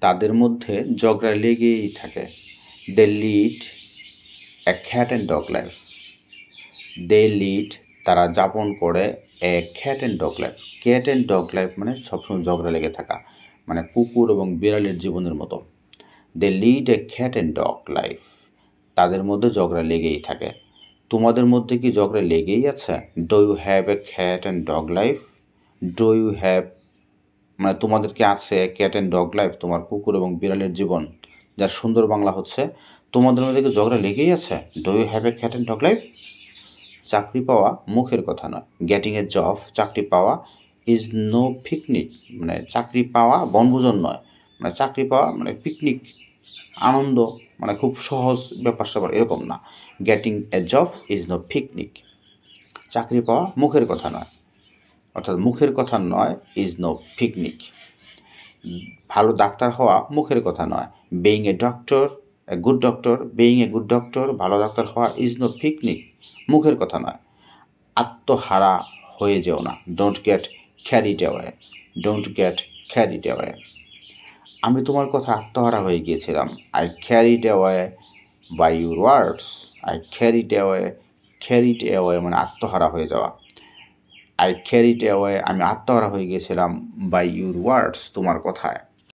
তাদের মধ্যে ঝগড়া লেগেই থাকে। They lead a cat and dog life. They lead তারা যাপন করে a cat and dog life. Cat and dog life মানে সবসময় ঝগড়া লেগে থাকা, মানে কুকুর এবং বিড়ালের জীবনের মতো। They lead a cat and dog life. তাদের মধ্যে ঝগড়া লেগেই থাকে। তোমাদের মধ্যে কি ঝগড়া লেগেই আছে? Do you have a cat and dog life? Do you have মানে তোমাদের কি আছে ক্যাট অ্যান্ড ডগ লাইফ, তোমার কুকুর এবং বিড়ালের জীবন, যার সুন্দর বাংলা হচ্ছে তোমাদের মধ্যে কি ঝগড়া লেগেই আছে? Do you have a cat and dog life? চাকরি পাওয়া মুখের কথা নয়। গেটিং এ জব, চাকরি পাওয়া, ইজ নো পিকনিক, মানে চাকরি পাওয়া বনভোজন নয়। মানে চাকরি পাওয়া মানে পিকনিক, আনন্দ, মানে খুব সহজ ব্যাপার স্যাপার এরকম না। Getting a job is no picnic. চাকরি পাওয়া মুখের কথা নয়, অর্থাৎ মুখের কথা নয়, ইজ নো পিকনিক। ভালো ডাক্তার হওয়া মুখের কথা নয়। Being a doctor, a good doctor, being a good doctor, ভালো ডাক্তার হওয়া, ইজ নো পিকনিক, মুখের কথা নয়। আত্মহারা হয়ে যেও না। Don't get carried away. Don't get carried away. আমি তোমার কথা আত্মহারা হয়ে গিয়েছিলাম। I carried away by your words. I carried away, carried away মানে আত্মহারা হয়ে যাওয়া। আই ক্যারিড অ্যাওয়ে আমি আত্মহারা হয়ে গিয়েছিলাম বাই ইউর ওয়ার্ডস তোমার কথায়।